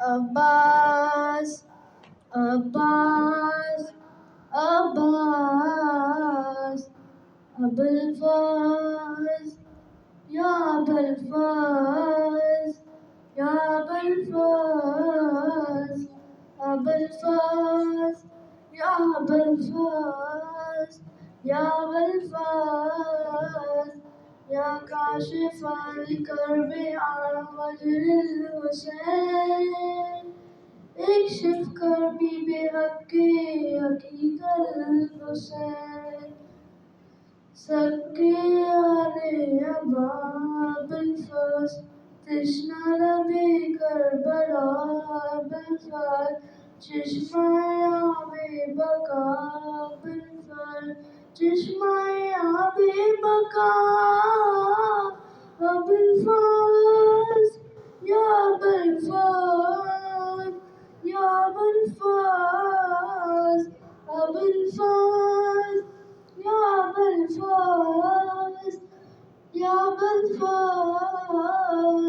عباس عباس عباس ابوالفضل یا ابوالفضل یا ابوالفضل ابوالفضل یا ابوالفضل یا ابوالفضل یا کاشف الکرب عن وجه الحسین اکشف کربی بحق حقیق الحسین سکے آلے ابا ابوالفضل تشنہ لب کربلا ابوالفضل چشمہ آب بقا ابوالفضل چشمہ آب بقا ابوالفضل یا ابوالفضل یا ابوالفضل ابوالفضل یا ابوالفضل یا ابوالفضل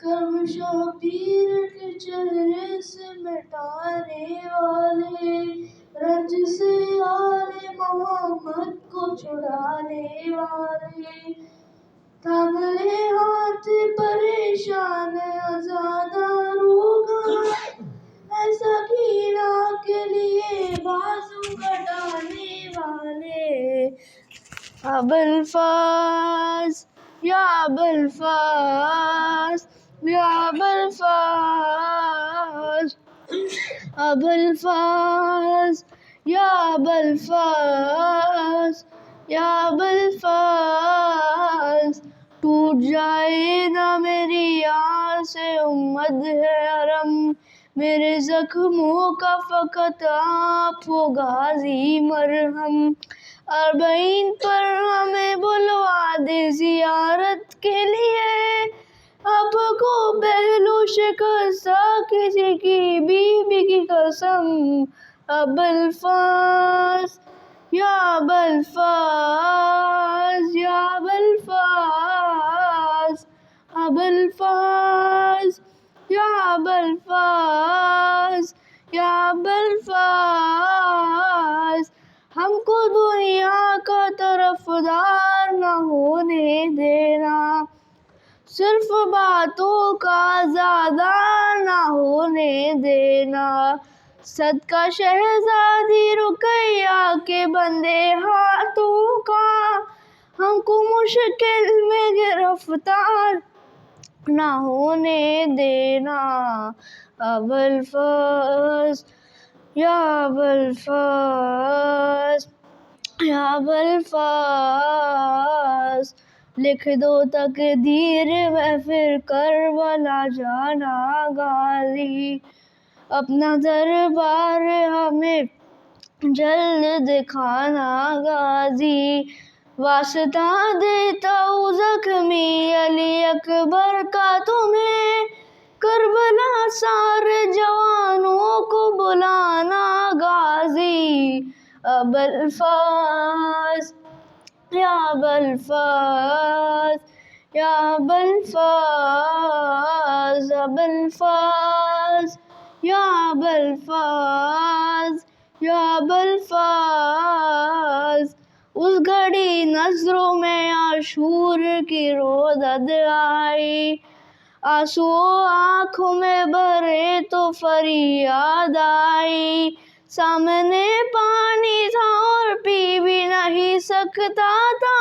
کرم شبیر کے چہرے سے مٹانے والے رنج سے آل محمد کو چھڑانے والے تھاملے ہاتھ پریشان آزادہ روگا ایسا گیلا کے لیے بازو کٹانے والے ابوالفضل یا ابوالفضل یا ابوالفضل ابوالفضل یا ابوالفضل یا ابوالفضل ٹوٹ جائے نہ میری آس امت ہے حرم میرے زخموں کا فقط آپ ہو غازی مرہم اربعین پر ہمیں بلوا دے زیارت کے لیے آپ کو پہلو شکستہ کسی کی بیوی کی قسم ابوالفضل یا ابوالفضل یا ابوالفضل ابوالفضل یا ابوالفضل یا ابوالفضل ہم کو دنیا کا طرفدار نہ ہونے دینا صرف باتوں کا زیادہ نہ ہونے دینا صدقہ شہزادی رقیہ کے بندے ہاتھوں کا ہم کو مشکل میں گرفتار نہ ہونے دینا ابوالفضل یا ابوالفضل یا ابوالفضل لکھ دو تقدیر میں پھر کربلا جانا غازی اپنا دربار ہمیں جلد دکھانا غازی واسطہ دیتا ہوں زخمی علی اکبر کا تمہیں کربلا سارے جوانوں کو بلانا غازی ابوالفضل یا ابوالفضل یا ابوالفضل ابوالفضل یا ابوالفضل یا ابوالفضل اس گھڑی نظروں میں عاشور کی رودد آئی آنسو آنکھوں میں بھرے تو فریاد آئی سامنے پانی تھا اور پی بھی نہیں سکتا تھا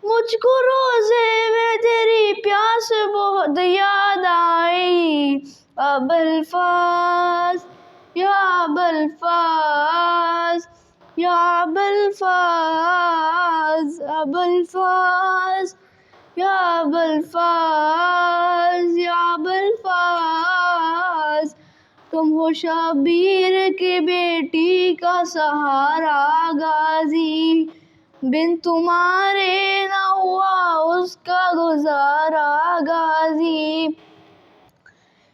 مجھ کو روزے میں تیری پیاس بہت یاد آئی ابوالفضل یا ابوالفضل یا ابوالفضل ابوالفضل یا ابوالفضل یا ابوالفضل تم ہو شبیر کی بیٹی کا سہارا غازی بن تمہارے نہ ہوا اس کا گزارا غازی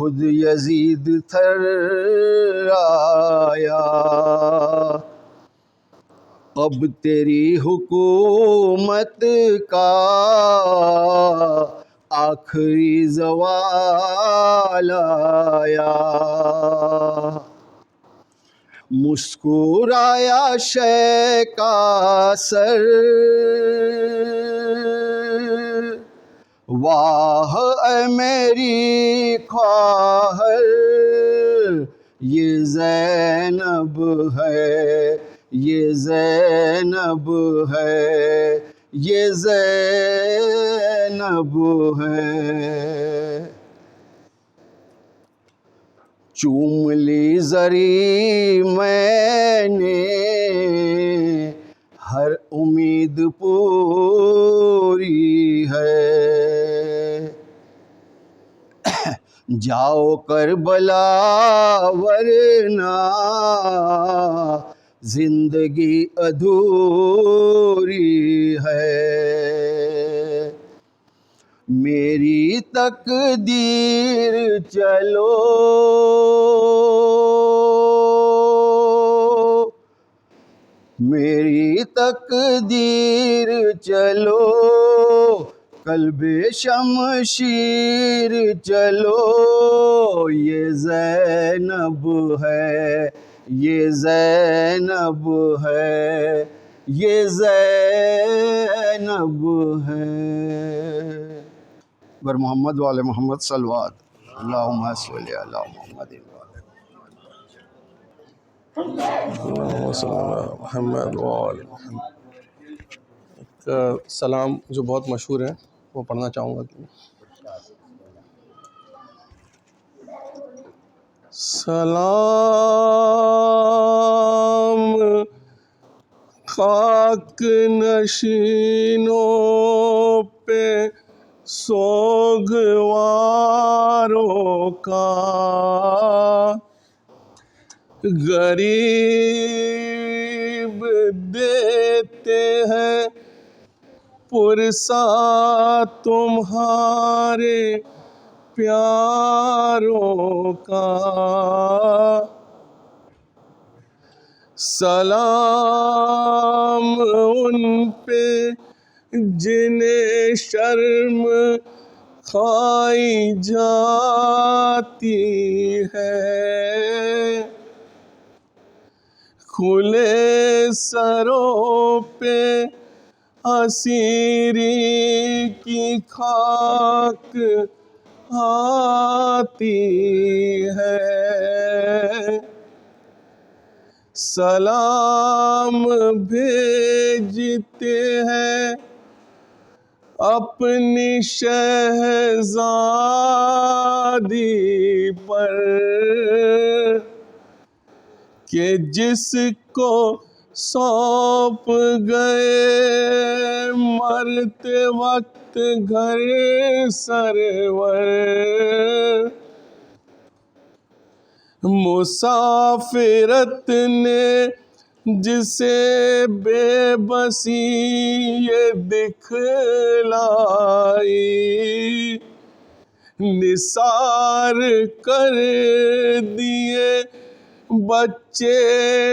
خود یزید تھر آیا، اب تیری حکومت کا آخری زوال آیا، مسکرایا شے کا سر، واہ اے میری خواہر، یہ زینب ہے، یہ زینب ہے، یہ زینب ہے، چوم لی زری میں نے ہر امید پوری ہے، جاؤ کربلا ورنہ زندگی ادھوری ہے، میری تقدیر چلو میری تقدیر چلو، قلب شمشیر چلو، یہ زینب ہے، یہ زینب ہے، یہ زینب ہے، بر محمد وعلی محمد صلوات، اللہم صلی علی محمد محمد وعلی محمد۔ ایک سلام جو بہت مشہور ہے وہ پڑھنا چاہوں گا کہ سلام خاک نشینوں پہ سوگواروں کا، غریب دیتے ہیں پرسا تمہارے پیاروں کا، سلام ان پہ جنہیں شرم کھائی جاتی ہے، کھلے سروں پہ اسیری کی خاک آتی ہے، سلام بھیجتے ہیں اپنی شہزادی پر کہ جس کو سونپ گئے مرتے وقت گھر سرور، مسافرت نے جسے بے بسی یہ دکھلائی، نثار کر دیے بچے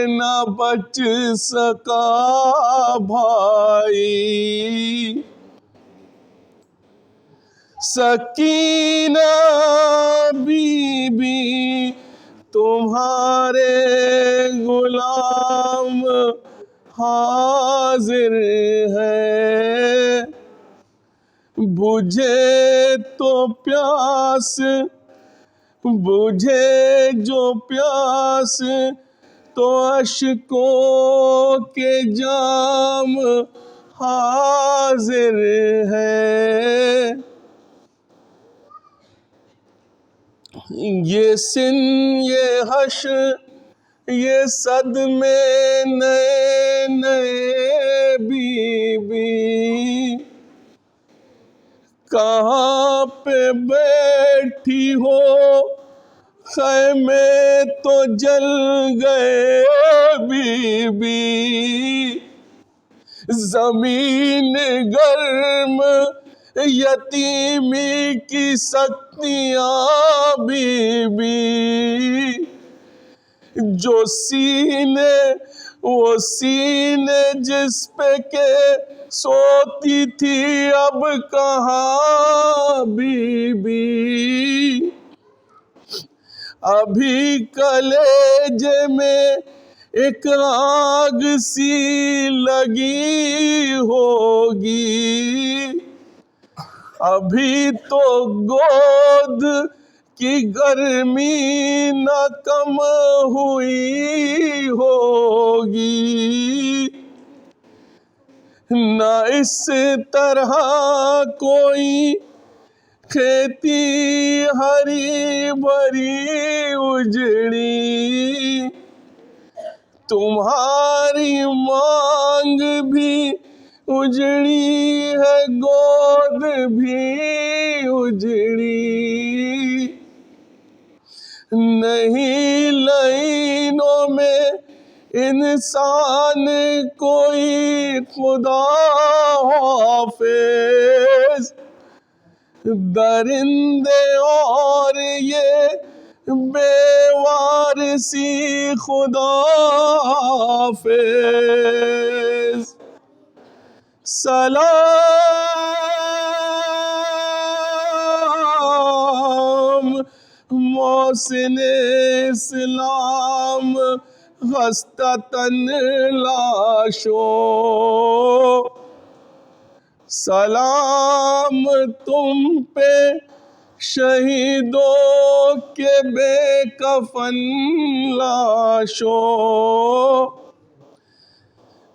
نہ بچ سکا بھائی، سکینہ بی بی تمہارے غلام حاضر ہے، بجھے تو پیاس بجھے جو پیاس تو اشکوں کے جام حاضر ہے، یہ سن یہ حشر یہ صدمے نئے نئے بی بی، کہاں پہ بیٹھی ہو خیمے تو جل گئے بی بی، زمین گرم یتیمی کی سختیاں بی بی، جو سینے وہ سینے جس پہ کہ سوتی تھی اب کہاں بی بی، ابھی کلیجے میں ایک آگ سی لگی ہوگی، ابھی تو گود کی گرمی نہ کم ہوئی ہوگی، نہ اس طرح کوئی کھیتی ہری بھری اجڑی، تمہاری مانگ بھی اجڑی ہے گود بھی اجڑی، نہیں لائنوں میں انسان کوئی خدا حافظ، درندے اور یہ بے وارسی خدا حافظ۔ سلام محسن اسلام خستتاً لاشو، سلام تم پہ شہیدوں کے بے کفن لاشو،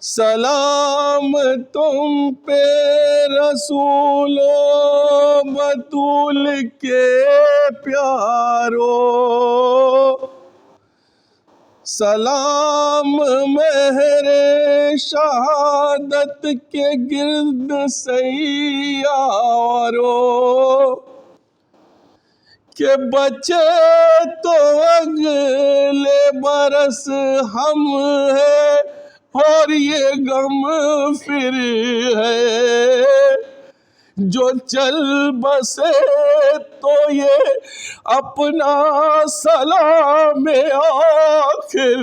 سلام تم پہ رسولو بطول کے پیارو، سلام مہر شہادت کے گرد سیارو، کہ بچے تو اگلے برس ہم ہیں اور یہ غم پھر ہے، جو چل بسے تو یہ اپنا سلام آخر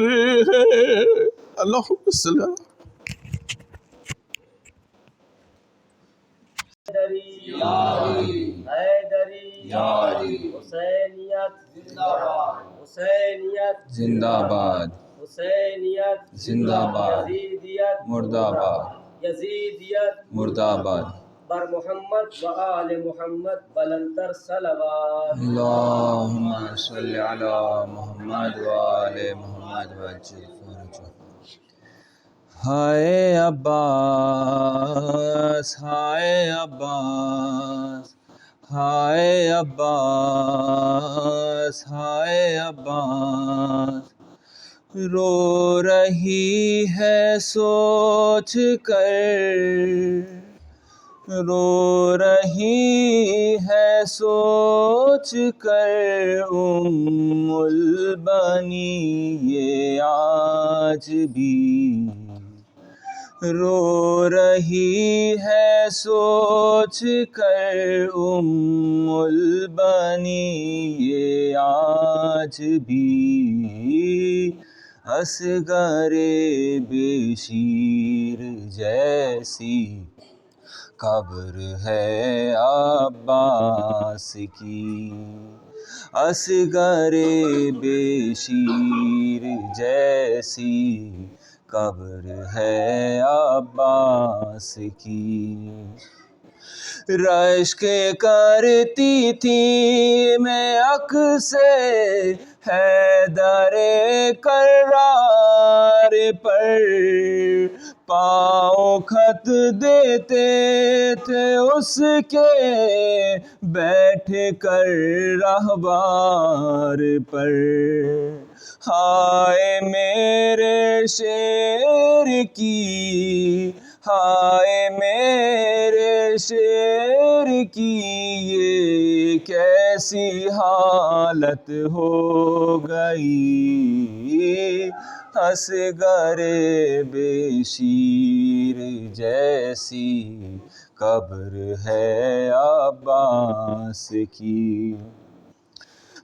ہے۔ اللہم صلی اللہ زندہ باد، حسینیت زندہ باد، یزیدیت مرد آباد، یزیدیت مرد آباد، بر محمد و آل محمد بلندتر صلوات، اللہم صلی علی محمد و آل محمد وعجل فرجہ۔ ہائے عباس، ہائے عباس، ہائے عباس، ہائے عباس، رو رہی ہے سوچ کر، رو رہی ہے سوچ کر البنی یہ آج بھی، رو رہی ہے سوچ کر البنی یہ آج بھی، اصغر بشیر جیسی قبر ہے عباس کی، اصغر بشیر جیسی قبر ہے عباس کی، رشک کرتی تھی میں عکس حیدر کرار پر، پاؤں خط دیتے تھے اس کے بیٹھ کر رہبار پر، ہائے میرے شعر کی، ہائے میرے شعر کی یہ کیسی ایسی حالت ہو گئی، اصغر بے شیر جیسی قبر ہے عباس کی۔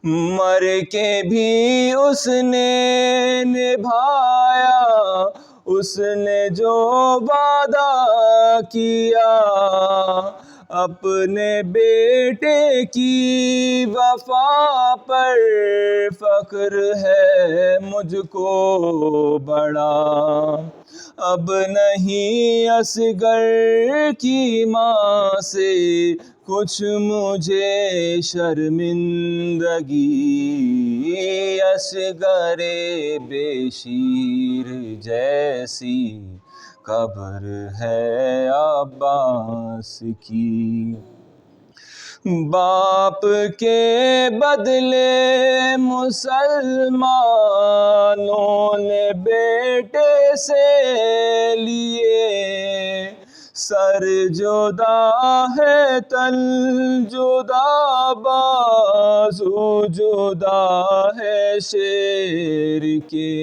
مر کے بھی اس نے نبھایا اس نے جو وعدہ کیا، اپنے بیٹے کی وفا پر فخر ہے مجھ کو بڑا، اب نہیں اصغر کی ماں سے کچھ مجھے شرمندگی، اصغر بے شیر جیسی قبر ہے عباس کی۔ باپ کے بدلے مسلمانوں نے بیٹے سے لیے، سر جدا ہے تن جدا، بازو جدا ہے شیر کے،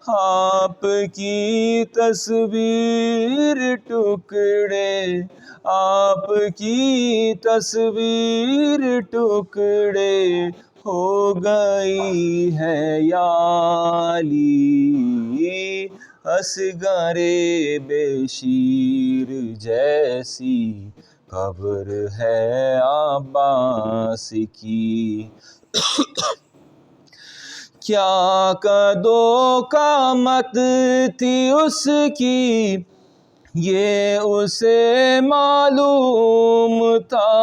آپ کی تصویر ٹکڑے، آپ کی تصویر ٹکڑے ہو گئی ہے یا علی، اصغر بے شیر جیسی قبر ہے عباس کی۔ کیا قدو قامت تھی اس کی یہ اسے معلوم تھا،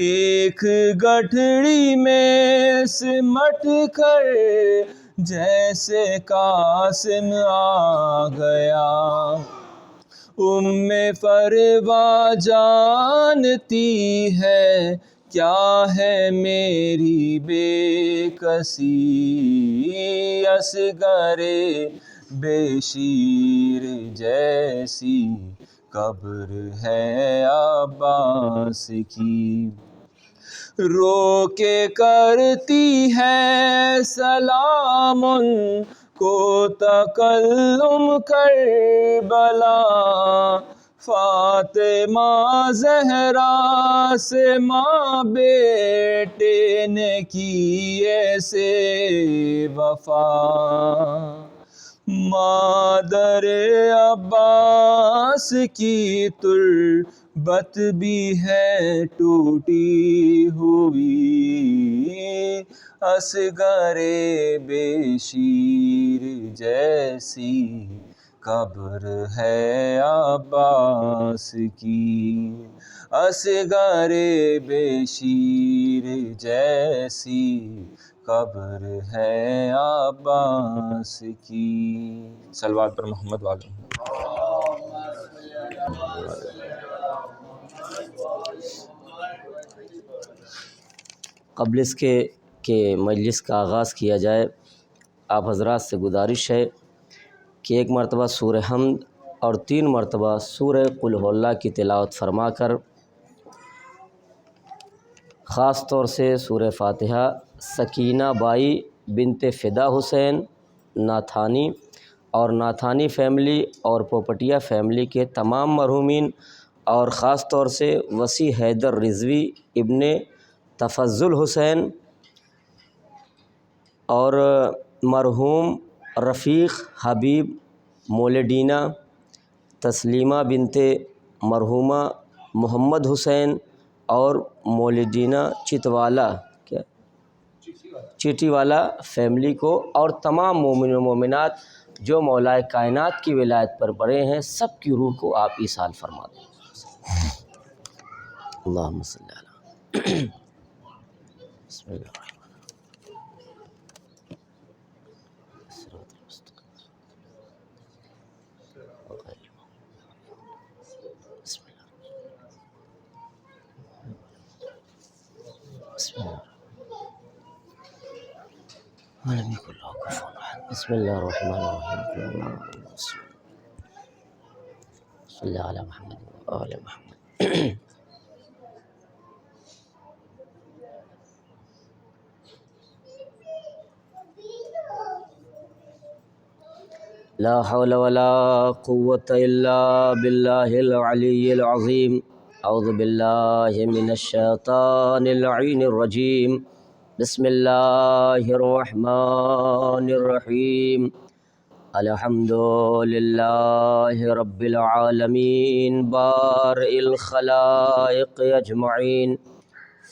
ایک گٹھڑی میں سمٹ کر جیسے قاسم آ گیا، فروا جانتی ہے کیا ہے میری بے کسی، اصغر بے شیر جیسی قبر ہے عباس کی۔ رو کے کرتی ہے سلام ان کو تکلم کربلا، فاطمہ زہرا سے ماں بیٹے نے کی ایسے وفا، مادر عباس کی تربت بھی ہے ٹوٹی ہوئی، اصغر بے شیر جیسی قبر ہے عباس کی، اصغر بے شیر جیسی قبر ہے عباس کی۔ صلوات پر محمد والے۔ قبل اس کے کہ مجلس کا آغاز کیا جائے، آپ حضرات سے گزارش ہے کہ ایک مرتبہ سورہ حمد اور 3 مرتبہ سورہ قل هو اللہ کی تلاوت فرما کر، خاص طور سے سورہ فاتحہ سکینہ بائی بنت فدا حسین ناتھانی اور ناتھانی فیملی اور پوپٹیا فیملی کے تمام مرحومین، اور خاص طور سے وسیع حیدر رضوی ابن تفضل حسین اور مرحوم رفیق حبیب مولڈینا، تسلیمہ بنت مرحومہ محمد حسین اور مولڈینا چیٹی والا فیملی کو، اور تمام مومن و مومنات جو مولائے کائنات کی ولایت پر پڑے ہیں، سب کی روح کو آپ ایصال فرما دیں۔ اللہم صلی علی بسم اللہ الرحمن بسم اللہ الرحمن الرحیم صلی علی محمد و آل محمد۔ لا حول ولا قوة إلا بالله العلي العظيم أعوذ بالله من الشيطان اللعين الرجيم بسم الله الرحمن الرحيم الحمد لله رب العالمين بارئ الخلائق أجمعين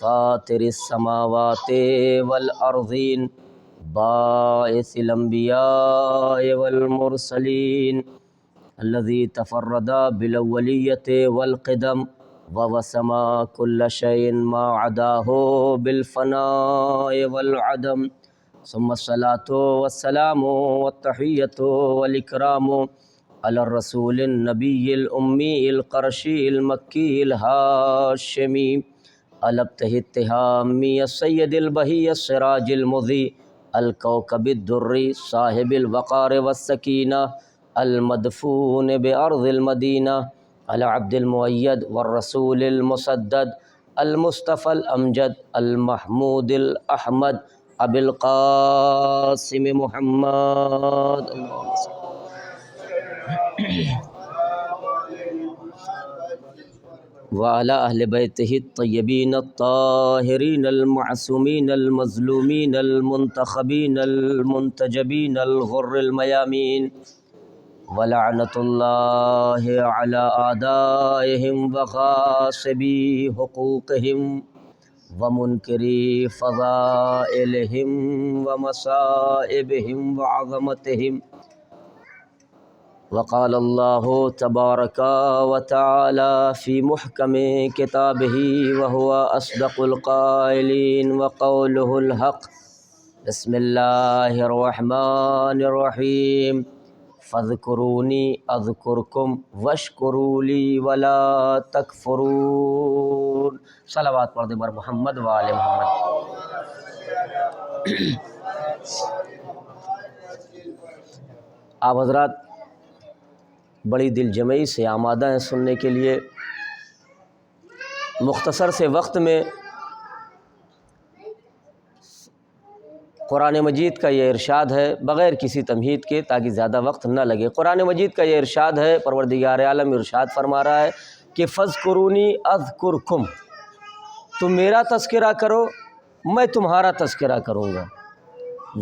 فاطر السماوات والأرضين باعث الأنبياء والمرسلين الذي تفرد بالأولية والقدم ووسما كل شيء ما عداه بالفناء والعدم ثم الصلاة والسلام والتحية والإكرام على الرسول النبي الأمي القرشي المكي الهاشمي الابته التهامي السيد البهي السراج المضيء الكوكب الدري صاحب الوقار والسكينة المدفون بأرض المدينة العبد المؤيد والرسول المسدد المصطفى الأمجد المحمود الأحمد أبي القاسم محمد اللهم صل وعلى أهل بيته الطيبين الطاهرين المعصومين المظلومين المنتخبين المنتجبين الغر الميامين ولعنة الله على أعدائهم وغاصبي حقوقهم ومنكري فضائلهم ومصائبهم وعظمتهم وقال الله تبارك وتعالى في محكم كتابه وهو أصدق القائلين وقوله الحق بسم الله الرحمن الرحيم فاذكروني أذكركم واشكروا لي ولا تكفرون صلوات پڑھ دیں بر محمد و آل محمد۔ آپ حضرات بڑی دل جمعی سے آمادہ ہیں سننے کے لیے۔ مختصر سے وقت میں قرآن مجید کا یہ ارشاد ہے بغیر کسی تمہید کے تاکہ زیادہ وقت نہ لگے۔ قرآن مجید کا یہ ارشاد ہے، پروردگار عالم ارشاد فرما رہا ہے کہ فاذکرونی اذکرکم، تم میرا تذکرہ کرو میں تمہارا تذکرہ کروں گا،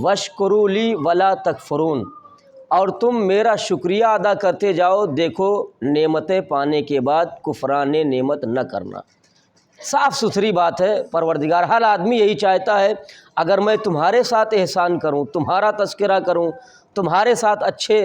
واشکروا لی ولا تکفرون، اور تم میرا شکریہ ادا کرتے جاؤ، دیکھو نعمتیں پانے کے بعد کفران نعمت نہ کرنا۔ صاف ستھری بات ہے، پروردگار ہر آدمی یہی چاہتا ہے اگر میں تمہارے ساتھ احسان کروں، تمہارا تذکرہ کروں، تمہارے ساتھ اچھے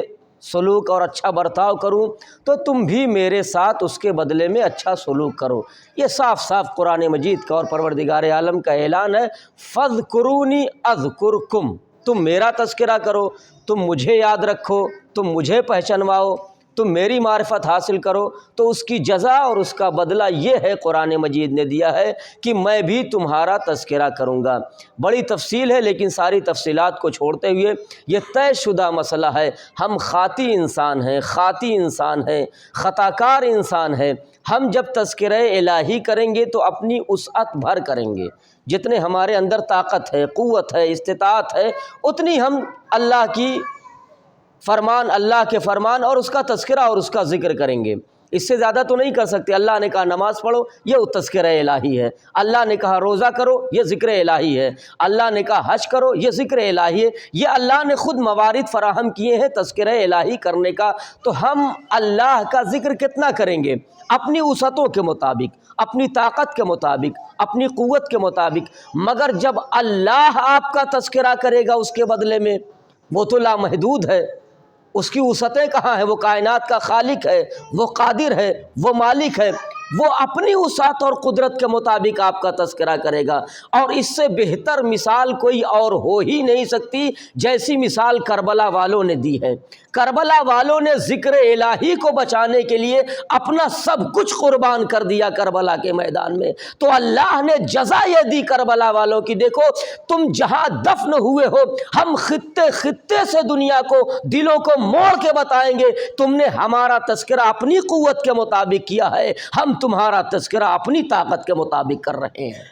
سلوک اور اچھا برتاؤ کروں تو تم بھی میرے ساتھ اس کے بدلے میں اچھا سلوک کرو۔ یہ صاف صاف قرآن مجید کا اور پروردگار عالم کا اعلان ہے، فاذکرونی اذکرکم، تم میرا تذکرہ کرو، تم مجھے یاد رکھو، تم مجھے پہچنواؤ، تم میری معرفت حاصل کرو تو اس کی جزا اور اس کا بدلہ یہ ہے، قرآن مجید نے دیا ہے کہ میں بھی تمہارا تذکرہ کروں گا۔ بڑی تفصیل ہے لیکن ساری تفصیلات کو چھوڑتے ہوئے یہ طے شدہ مسئلہ ہے، ہم خاطی انسان ہیں، خطا کار انسان ہیں۔ ہم جب تذکرہ الہی کریں گے تو اپنی وسعت بھر کریں گے، جتنے ہمارے اندر طاقت ہے، قوت ہے، استطاعت ہے، اتنی ہم اللہ کے فرمان اور اس کا تذکرہ اور اس کا ذکر کریں گے۔ اس سے زیادہ تو نہیں کر سکتے۔ اللہ نے کہا نماز پڑھو، یہ تذکرہ الہی ہے۔ اللہ نے کہا روزہ کرو، یہ ذکر الہی ہے۔ اللہ نے کہا حج کرو، یہ ذکر الہی ہے۔ یہ اللہ نے خود موارد فراہم کیے ہیں تذکرہ الہی کرنے کا، تو ہم اللہ کا ذکر کتنا کریں گے؟ اپنی وسعتوں کے مطابق، اپنی طاقت کے مطابق، اپنی قوت کے مطابق۔ مگر جب اللہ آپ کا تذکرہ کرے گا اس کے بدلے میں، وہ تو لامحدود ہے، اس کی وسعتیں کہاں ہیں؟ وہ کائنات کا خالق ہے، وہ قادر ہے، وہ مالک ہے، وہ اپنی وسعت اور قدرت کے مطابق آپ کا تذکرہ کرے گا۔ اور اس سے بہتر مثال کوئی اور ہو ہی نہیں سکتی جیسی مثال کربلا والوں نے دی ہے۔ کربلا والوں نے ذکر الہی کو بچانے کے لیے اپنا سب کچھ قربان کر دیا کربلا کے میدان میں، تو اللہ نے جزا یہ دی کربلا والوں کی، دیکھو تم جہاں دفن ہوئے ہو، ہم خطے خطے سے دنیا کو، دلوں کو موڑ کے بتائیں گے تم نے ہمارا تذکرہ اپنی قوت کے مطابق کیا ہے، ہم تمہارا تذکرہ اپنی طاقت کے مطابق کر رہے ہیں۔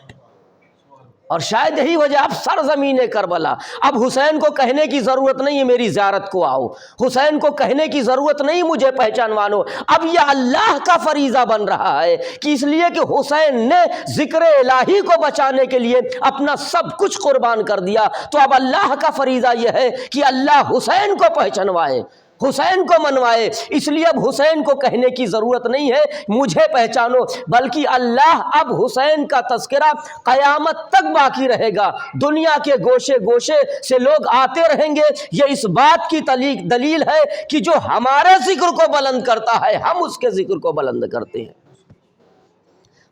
اور شاید یہی وجہ اب سرزمین کربلا، اب حسین کو کہنے کی ضرورت نہیں ہے میری زیارت کو آؤ، حسین کو کہنے کی ضرورت نہیں مجھے پہچانوانو، اب یہ اللہ کا فریضہ بن رہا ہے کہ اس لیے کہ حسین نے ذکر الہی کو بچانے کے لیے اپنا سب کچھ قربان کر دیا، تو اب اللہ کا فریضہ یہ ہے کہ اللہ حسین کو پہچانوائے، حسین کو منوائے، اس لیے اب حسین کو کہنے کی ضرورت نہیں ہے مجھے پہچانو، بلکہ اللہ اب حسین کا تذکرہ قیامت تک باقی رہے گا، دنیا کے گوشے گوشے سے لوگ آتے رہیں گے، یہ اس بات کی دلیل ہے کہ جو ہمارے ذکر کو بلند کرتا ہے ہم اس کے ذکر کو بلند کرتے ہیں۔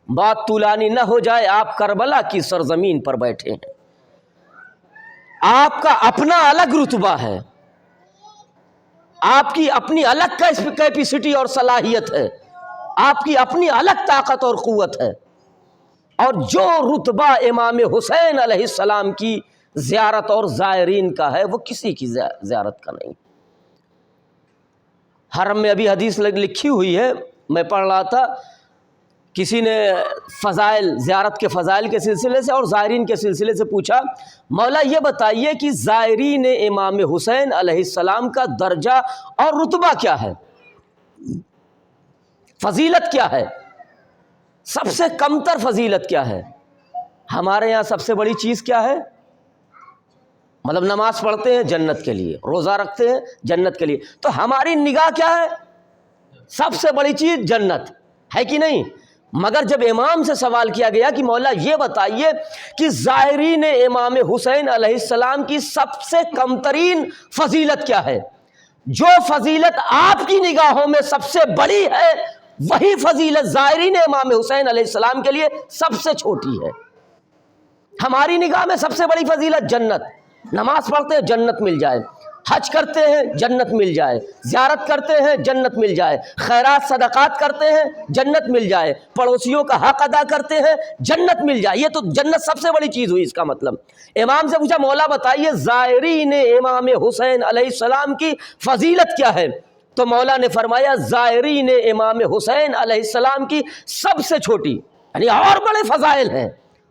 بات طولانی نہ ہو جائے، آپ کربلا کی سرزمین پر بیٹھے ہیں، آپ کا اپنا الگ رتبہ ہے، آپ کی اپنی الگ کیپیسٹی اور صلاحیت ہے، آپ کی اپنی الگ طاقت اور قوت ہے، اور جو رتبہ امام حسین علیہ السلام کی زیارت اور زائرین کا ہے وہ کسی کی زیارت کا نہیں۔ حرم میں ابھی حدیث لکھی ہوئی ہے، میں پڑھ رہا تھا، کسی نے فضائل، زیارت کے فضائل کے سلسلے سے اور زائرین کے سلسلے سے پوچھا، مولا یہ بتائیے کہ زائرین امام حسین علیہ السلام کا درجہ اور رتبہ کیا ہے، فضیلت کیا ہے، سب سے کمتر فضیلت کیا ہے؟ ہمارے یہاں سب سے بڑی چیز کیا ہے؟ مطلب نماز پڑھتے ہیں جنت کے لیے، روزہ رکھتے ہیں جنت کے لیے، تو ہماری نگاہ کیا ہے؟ سب سے بڑی چیز جنت ہے کہ نہیں؟ مگر جب امام سے سوال کیا گیا کہ مولا یہ بتائیے کہ زائرین امام حسین علیہ السلام کی سب سے کم ترین فضیلت کیا ہے، جو فضیلت آپ کی نگاہوں میں سب سے بڑی ہے وہی فضیلت زائرین امام حسین علیہ السلام کے لیے سب سے چھوٹی ہے۔ ہماری نگاہ میں سب سے بڑی فضیلت جنت، نماز پڑھتے ہیں جنت مل جائے، حج کرتے ہیں جنت مل جائے، زیارت کرتے ہیں جنت مل جائے، خیرات صدقات کرتے ہیں جنت مل جائے، پڑوسیوں کا حق ادا کرتے ہیں جنت مل جائے، یہ تو جنت سب سے بڑی چیز ہوئی۔ اس کا مطلب امام سے پوچھا مولا بتائیے زائرین امام حسین علیہ السلام کی فضیلت کیا ہے، تو مولا نے فرمایا زائرین امام حسین علیہ السلام کی سب سے چھوٹی، یعنی اور بڑے فضائل ہیں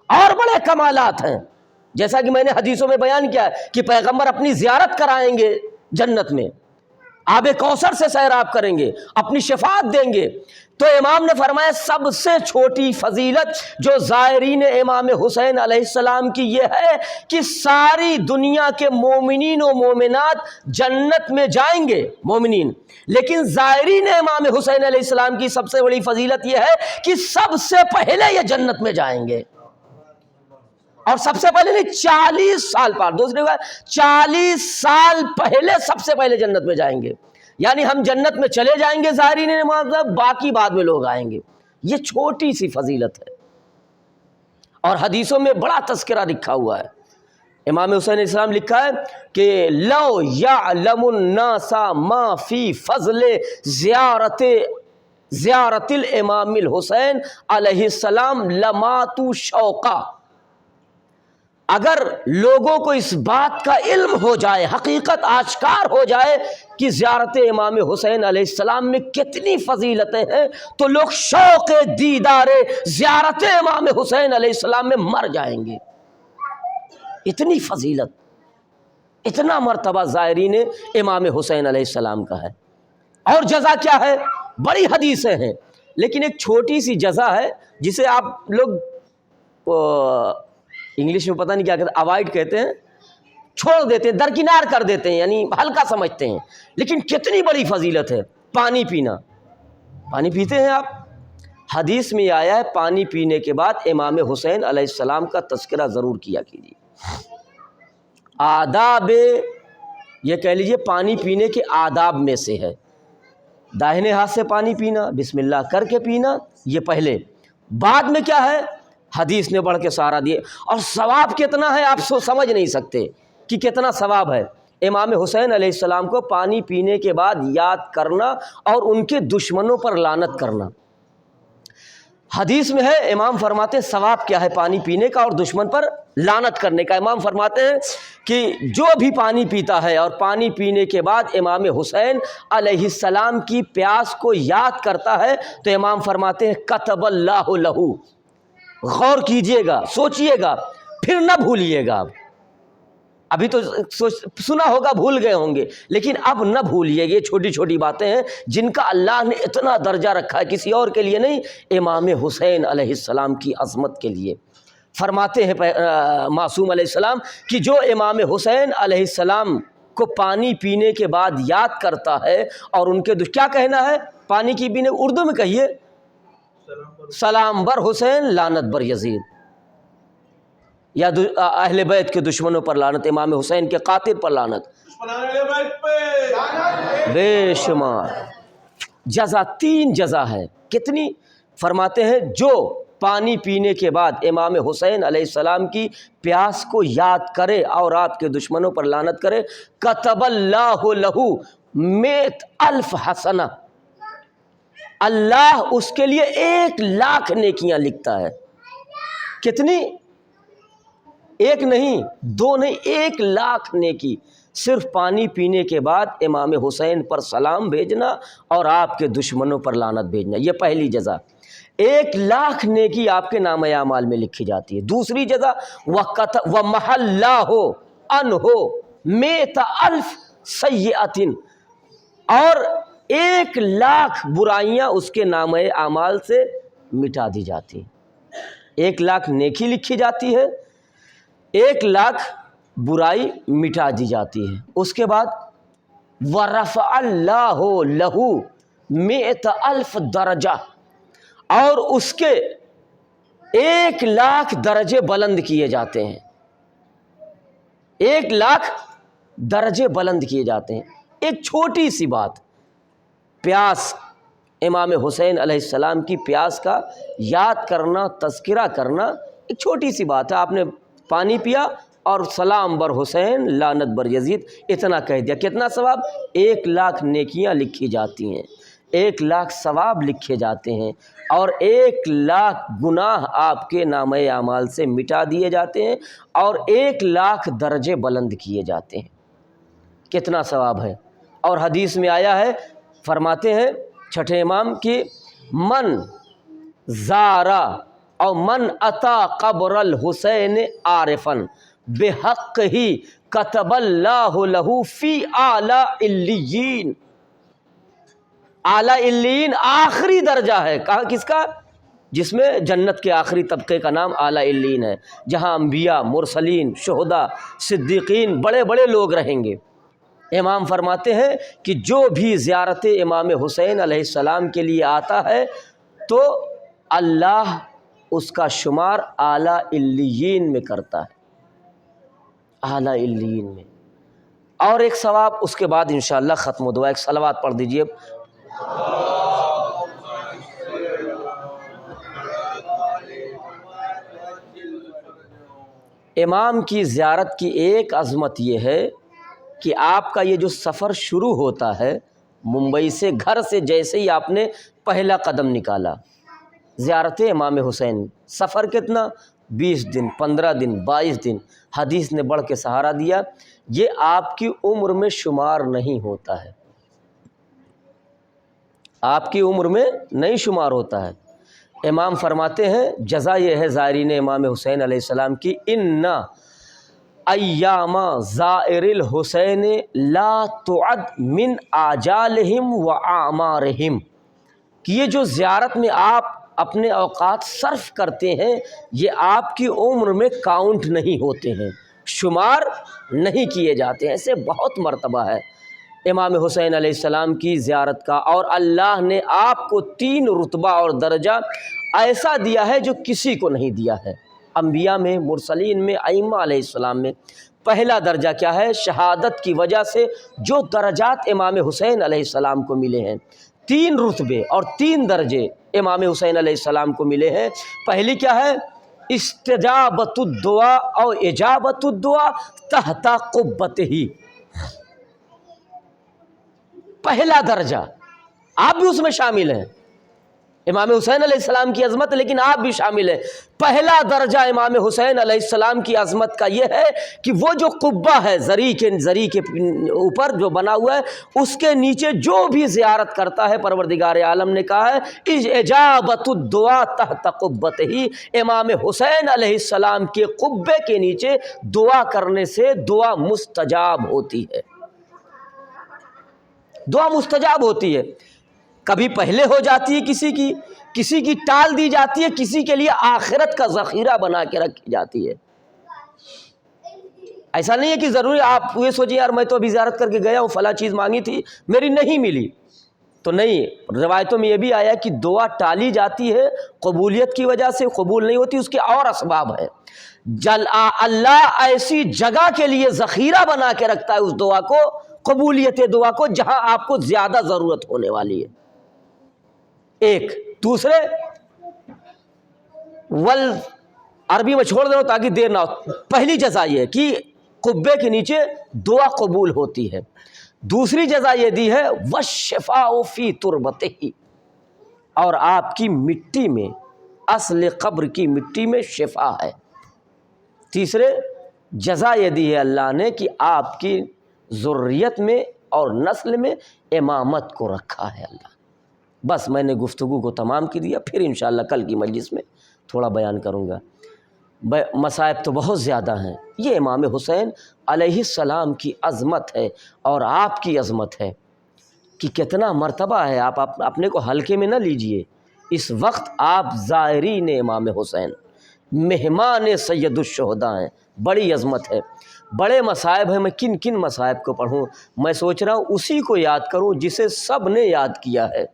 اور بڑے کمالات ہیں، جیسا کہ میں نے حدیثوں میں بیان کیا ہے کہ پیغمبر اپنی زیارت کرائیں گے جنت میں، آب کوثر سے سیراب کریں گے، اپنی شفاعت دیں گے، تو امام نے فرمایا سب سے چھوٹی فضیلت جو زائرین امام حسین علیہ السلام کی یہ ہے کہ ساری دنیا کے مومنین و مومنات جنت میں جائیں گے، مومنین، لیکن زائرین امام حسین علیہ السلام کی سب سے بڑی فضیلت یہ ہے کہ سب سے پہلے یہ جنت میں جائیں گے، اور سب سے پہلے نہیں 40 سال پر، دوسری بات 40 سال پہلے سب سے پہلے جنت میں جائیں گے، یعنی ہم جنت میں چلے جائیں گے زائرین امام، باقی بعد میں لوگ آئیں گے، یہ چھوٹی سی فضیلت ہے، اور حدیثوں میں بڑا تذکرہ لکھا ہوا ہے۔ امام حسین علیہ السلام لکھا ہے کہ لو یعلم الناس ما فی فضل زیارت الامام الحسین علیہ السلام لماتوا شوقا، اگر لوگوں کو اس بات کا علم ہو جائے، حقیقت آشکار ہو جائے کہ زیارت امام حسین علیہ السلام میں کتنی فضیلتیں ہیں، تو لوگ شوق دیدار زیارت امام حسین علیہ السلام میں مر جائیں گے۔ اتنی فضیلت، اتنا مرتبہ زائرین امام حسین علیہ السلام کا ہے، اور جزا کیا ہے؟ بڑی حدیثیں ہیں، لیکن ایک چھوٹی سی جزا ہے جسے آپ لوگ انگلش میں پتہ نہیں کیا کہتے ہیں، اوائڈ کہتے ہیں، چھوڑ دیتے ہیں، درکنار کر دیتے ہیں، یعنی ہلکا سمجھتے ہیں، لیکن کتنی بڑی فضیلت ہے پانی پینا۔ پانی پیتے ہیں آپ؟ حدیث میں آیا ہے پانی پینے کے بعد امام حسین علیہ السلام کا تذکرہ ضرور کیا کیجیے۔ آداب، یہ کہہ لیجیے پانی پینے کے آداب میں سے ہے، داہنے ہاتھ سے پانی پینا، بسم اللہ کر کے پینا، یہ پہلے، بعد میں کیا ہے؟ حدیث نے بڑھ کے سہارا دیے، اور ثواب کتنا ہے آپ سمجھ نہیں سکتے کہ کتنا ثواب ہے۔ امام حسین علیہ السلام کو پانی پینے کے بعد یاد کرنا اور ان کے دشمنوں پر لعنت کرنا، حدیث میں ہے، امام فرماتے ہیں ثواب کیا ہے پانی پینے کا اور دشمن پر لعنت کرنے کا۔ امام فرماتے ہیں کہ جو بھی پانی پیتا ہے اور پانی پینے کے بعد امام حسین علیہ السلام کی پیاس کو یاد کرتا ہے، تو امام فرماتے ہیں کتب اللہ لہو، غور کیجئے گا، سوچئے گا، پھر نہ بھولیے گا. ابھی تو سنا ہوگا, بھول گئے ہوں گے, لیکن اب نہ بھولیے گا. یہ چھوٹی چھوٹی باتیں ہیں جن کا اللہ نے اتنا درجہ رکھا ہے, کسی اور کے لیے نہیں, امام حسین علیہ السلام کی عظمت کے لیے. فرماتے ہیں معصوم علیہ السلام کہ جو امام حسین علیہ السلام کو پانی پینے کے بعد یاد کرتا ہے اور ان کے کیا کہنا ہے پانی کی پینے, اردو میں کہیے, سلام بر حسین لعنت بر یزید, یا اہل بیت کے دشمنوں پر لعنت, امام حسین کے قاتل پر لعنت. بے شمار جزا, 3 جزا ہے. کتنی؟ فرماتے ہیں جو پانی پینے کے بعد امام حسین علیہ السلام کی پیاس کو یاد کرے اور آپ کے دشمنوں پر لعنت کرے, کتب اللہ لہو 100,000 حسنہ, اللہ اس کے لیے 1,00,000 نیکیاں لکھتا ہے. کتنی؟ 1 نہیں 2 نہیں, 1,00,000 نیکی. صرف پانی پینے کے بعد امام حسین پر سلام بھیجنا اور آپ کے دشمنوں پر لعنت بھیجنا, یہ پہلی جزا. 1,00,000 نیکی آپ کے نامہ اعمال میں لکھی جاتی ہے. دوسری جزا وَمَحَلَّهُ عَنْهُ 100,000 سیئۃ, اور 1,00,000 برائیاں اس کے نامہ اعمال سے مٹا دی جاتی ہیں. 1,00,000 نیکی لکھی جاتی ہے, 1,00,000 برائی مٹا دی جاتی ہے. اس کے بعد وَرَفَعَ اللَّهُ لَهُ 100,000 درجہ, اور اس کے 1,00,000 درجے بلند کیے جاتے ہیں. 1,00,000 درجے بلند کیے جاتے ہیں. ایک چھوٹی سی بات, پیاس, امام حسین علیہ السلام کی پیاس کا یاد کرنا, تذکرہ کرنا, ایک چھوٹی سی بات ہے. آپ نے پانی پیا اور سلام بر حسین لعنت بر یزید اتنا کہہ دیا, کتنا ثواب؟ 1,00,000 نیکیاں لکھی جاتی ہیں, 1,00,000 ثواب لکھے جاتے ہیں, اور 1,00,000 گناہ آپ کے نامہ اعمال سے مٹا دیے جاتے ہیں, اور 1,00,000 درجے بلند کیے جاتے ہیں. کتنا ثواب ہے. اور حدیث میں آیا ہے, فرماتے ہیں چھٹے امام کی, من زارا اور من اتا قبر الحسین عارفا بحق ہی کتب اللہ لہو فی اعلی علیین. اعلی علیین آخری درجہ ہے, کہا کس کا؟ جس میں جنت کے آخری طبقے کا نام اعلی علیین ہے, جہاں انبیاء, مرسلین, شہداء, صدیقین, بڑے بڑے لوگ رہیں گے. امام فرماتے ہیں کہ جو بھی زیارت امام حسین علیہ السلام کے لیے آتا ہے تو اللہ اس کا شمار اعلیٰ علیین میں کرتا ہے, اعلیٰ علیین میں. اور ایک ثواب اس کے بعد انشاءاللہ ختم و دعا, ایک صلوات پڑھ دیجئے. امام کی زیارت کی ایک عظمت یہ ہے کہ آپ کا یہ جو سفر شروع ہوتا ہے ممبئی سے, گھر سے جیسے ہی آپ نے پہلا قدم نکالا زیارت امام حسین, سفر کتنا؟ 20 دن, 15 دن, 22 دن, حدیث نے بڑھ کے سہارا دیا. یہ آپ کی عمر میں شمار نہیں ہوتا ہے, آپ کی عمر میں نہیں شمار ہوتا ہے. امام فرماتے ہیں جزا یہ ہے زائرین امام حسین علیہ السلام کی, ان ایام زائر الحسین لا تعد من آجالہم و اعمارہم, کہ یہ جو زیارت میں آپ اپنے اوقات صرف کرتے ہیں یہ آپ کی عمر میں کاؤنٹ نہیں ہوتے ہیں, شمار نہیں کیے جاتے ہیں. ایسے بہت مرتبہ ہے امام حسین علیہ السلام کی زیارت کا, اور اللہ نے آپ کو 3 رتبہ اور درجہ ایسا دیا ہے جو کسی کو نہیں دیا ہے, انبیاء میں, مرسلین میں, ائمہ علیہ السلام میں. پہلا درجہ کیا ہے؟ شہادت کی وجہ سے جو درجات امام حسین علیہ السلام کو ملے ہیں, 3 رتبے اور 3 درجے امام حسین علیہ السلام کو ملے ہیں. پہلی کیا ہے؟ استجابت الدعا او اجابت الدعا تحت قبتہ, پہلا درجہ, آپ بھی اس میں شامل ہیں. امام حسین علیہ السلام کی عظمت، لیکن آپ بھی شامل ہیں۔ پہلا درجہ امام حسین علیہ السلام کی عظمت کا یہ ہے کہ وہ جو قبہ ہے زری کے اوپر جو بنا ہوا ہے، اس کے نیچے جو بھی زیارت کرتا ہے، پروردگار عالم نے کہا ہے اجابت الدعاء تحت قبتہ، امام حسین علیہ السلام کے قبے کے نیچے دعا کرنے سے دعا مستجاب ہوتی ہے، دعا مستجاب ہوتی ہے۔ کبھی پہلے ہو جاتی ہے کسی کی ٹال دی جاتی ہے، کسی کے لیے آخرت کا ذخیرہ بنا کے رکھی جاتی ہے۔ ایسا نہیں ہے کہ ضروری آپ یہ سوچیں یار میں تو ابھی زیارت کر کے گیا ہوں، فلاں چیز مانگی تھی میری نہیں ملی، تو نہیں، روایتوں میں یہ بھی آیا کہ دعا ٹالی جاتی ہے قبولیت کی وجہ سے، قبول نہیں ہوتی، اس کے اور اسباب ہیں۔ اللہ ایسی جگہ کے لیے ذخیرہ بنا کے رکھتا ہے اس دعا کو، قبولیت دعا کو، جہاں آپ کو زیادہ ضرورت ہونے والی ہے۔ ایک دوسرے عربی میں چھوڑ دو تاکہ دیر نہ ہو۔ پہلی جزا یہ ہے کہ قبے کے نیچے دعا قبول ہوتی ہے۔ دوسری جزا یہ دی ہے وَالشِّفَاءُ فِي تُرْبَتِهِ، اور آپ کی مٹی میں، اصل قبر کی مٹی میں شفا ہے۔ تیسرے جزا یہ دی ہے اللہ نے کہ آپ کی ذریت میں اور نسل میں امامت کو رکھا ہے اللہ۔ بس میں نے گفتگو کو تمام کی دیا، پھر انشاءاللہ کل کی مجلس میں تھوڑا بیان کروں گا۔ مصائب تو بہت زیادہ ہیں۔ یہ امام حسین علیہ السلام کی عظمت ہے اور آپ کی عظمت ہے کہ کتنا مرتبہ ہے۔ آپ اپنے کو ہلکے میں نہ لیجئے۔ اس وقت آپ زائرین امام حسین، مہمان سید الشہداء ہیں، بڑی عظمت ہے، بڑے مصائب ہیں۔ میں کن کن مصائب کو پڑھوں؟ میں سوچ رہا ہوں اسی کو یاد کروں جسے سب نے یاد کیا ہے،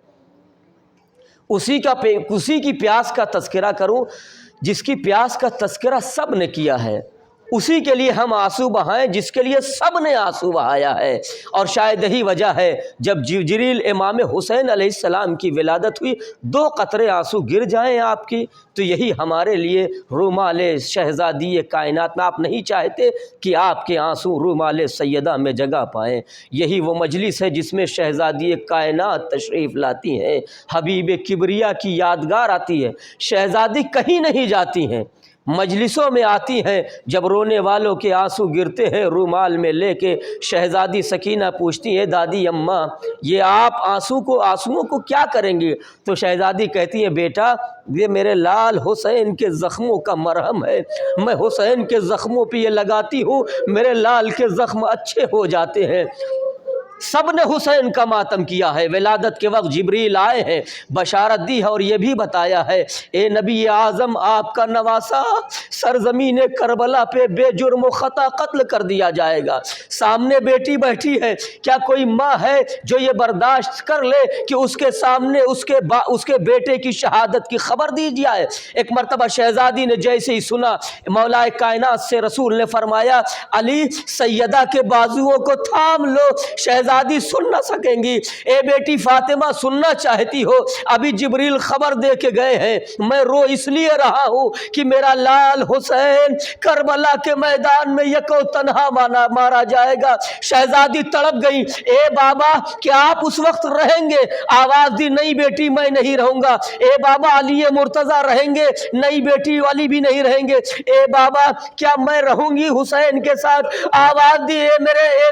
اسی کی پیاس کا تذکرہ کروں جس کی پیاس کا تذکرہ سب نے کیا ہے، اسی کے لیے ہم آنسو بہائیں جس کے لیے سب نے آنسو بہایا ہے۔ اور شاید یہی وجہ ہے جب جبریل امام حسین علیہ السلام کی ولادت ہوئی 2 قطرے آنسو گر جائیں آپ کی، تو یہی ہمارے لیے رومال شہزادی کائنات میں، آپ نہیں چاہتے کہ آپ کے آنسو رومال سیدہ میں جگہ پائیں۔ یہی وہ مجلس ہے جس میں شہزادی کائنات تشریف لاتی ہیں، حبیب کبریا کی یادگار آتی ہے۔ شہزادی کہیں نہیں جاتی ہیں، مجلسوں میں آتی ہیں۔ جب رونے والوں کے آنسو گرتے ہیں رومال میں لے کے، شہزادی سکینہ پوچھتی ہے دادی اماں یہ آپ آنسوؤں کو کیا کریں گے؟ تو شہزادی کہتی ہیں بیٹا یہ میرے لال حسین کے زخموں کا مرہم ہے، میں حسین کے زخموں پہ یہ لگاتی ہوں، میرے لال کے زخم اچھے ہو جاتے ہیں۔ سب نے حسین کا ماتم کیا ہے۔ ولادت کے وقت جبریل آئے ہیں، بشارت دی ہے اور یہ بھی بتایا ہے اے نبی اعظم آپ کا نواسا سرزمین کربلا پہ بے جرم و خطا قتل کر دیا جائے گا۔ سامنے بیٹی بیٹھی ہے، کیا کوئی ماں ہے جو یہ برداشت کر لے کہ اس کے سامنے اس کے بیٹے کی شہادت کی خبر دی جائے؟ ایک مرتبہ شہزادی نے جیسے ہی سنا، مولا کائنات سے رسول نے فرمایا علی سیدہ کے بازوؤں کو تھام لو، شہزادی سن نہ سکیں گی۔ اے بیٹی فاطمہ سننا چاہتی ہو؟ ابھی جبریل خبر دے کے گئے ہیں، میں رو اس لیے رہا ہوں کہ میرا لال حسین کربلا کے میدان میں یکو تنہا مارا جائے گا۔ شہزادی تڑپ گئی، اے بابا کیا آپ اس وقت رہیں گے؟ آواز دی نہیں بیٹی میں نہیں رہوں گا۔ اے بابا علی مرتضیٰ رہیں گے؟ نہیں بیٹی علی بھی نہیں رہیں گے۔ اے بابا کیا میں رہوں گی حسین کے ساتھ؟ آواز دی اے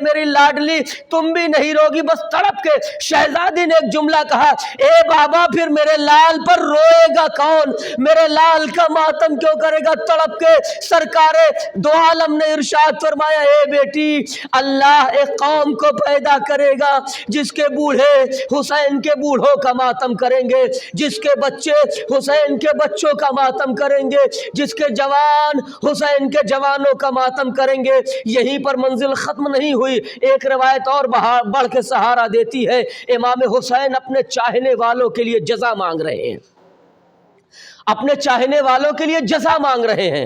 میری لاڈلی تم بھی نہیں روگی۔ بس تڑپ کے شہزادی نے ایک جملہ کہا، اے بابا پھر میرے لال پر روئے گا کون؟ میرے لال کا ماتم کیوں کرے گا؟ تڑپ کے سرکار دو عالم نے ارشاد فرمایا، اے بیٹی اللہ ایک قوم کو پیدا کرے گا جس کے بوڑھے حسین کے بوڑھوں کا ماتم کریں گے، جس کے بچے حسین کے بچوں کا ماتم کریں گے، جس کے جوان حسین کے جوانوں کا ماتم کریں گے۔ یہیں پر منزل ختم نہیں ہوئی، ایک روایت اور بڑھ کے سہارا دیتی ہے۔ امام حسین اپنے چاہنے والوں کے لیے جزا مانگ رہے ہیں، اپنے چاہنے والوں کے لیے جزا مانگ رہے ہیں۔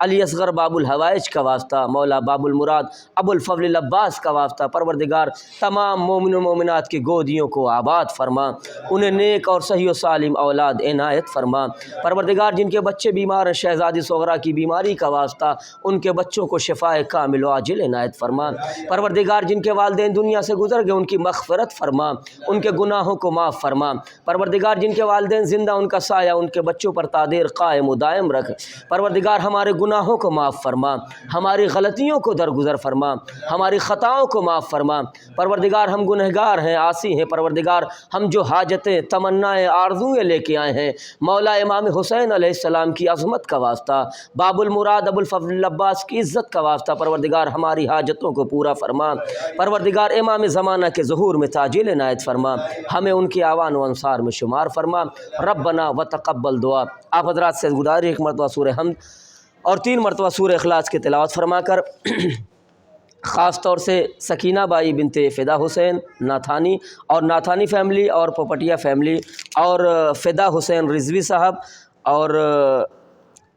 علی اصغر باب الحوائج کا واسطہ، مولا باب المراد ابو الفضل العباس کا واسطہ، پروردگار تمام مومن و مومنات کی گودیوں کو آباد فرما، انہیں نیک اور صحیح و سالم اولاد عنایت فرما۔ پروردگار جن کے بچے بیمار ہیں شہزادی صغرا کی بیماری کا واسطہ ان کے بچوں کو شفائے کامل و عاجل عنایت فرما۔ پروردگار جن کے والدین دنیا سے گزر گئے ان کی مغفرت فرما، ان کے گناہوں کو معاف فرما۔ پروردگار جن کے والدین زندہ ان کا سایہ ان کے بچوں پر تادیر قائم و دائم رکھ۔ پروردگار ہمارے گناہوں کو معاف فرما، ہماری غلطیوں کو درگزر فرما، ہماری خطاؤں کو معاف فرما۔ پروردگار ہم گنہگار ہیں، عاصی ہیں، پروردگار ہم جو حاجتیں تمنائیں آرزوئیں لے کے آئے ہیں مولا امام حسین علیہ السلام کی عظمت کا واسطہ، باب المراد ابو الفضل العباس کی عزت کا واسطہ پروردگار ہماری حاجتوں کو پورا فرما۔ پروردگار امام زمانہ کے ظہور میں تاجیل عنایت فرما، ہمیں ان کی آوان و انصار میں شمار فرما۔ ربنا وتقبل دعا۔ آپ حضرات سے گزارش ایک مرتبہ سورہ حمد اور 3 مرتبہ سورہ اخلاص کی تلاوت فرما کر خاص طور سے سکینہ بائی بنت فدا حسین ناتھانی اور ناتھانی فیملی اور پوپٹیا فیملی اور فدا حسین رضوی صاحب اور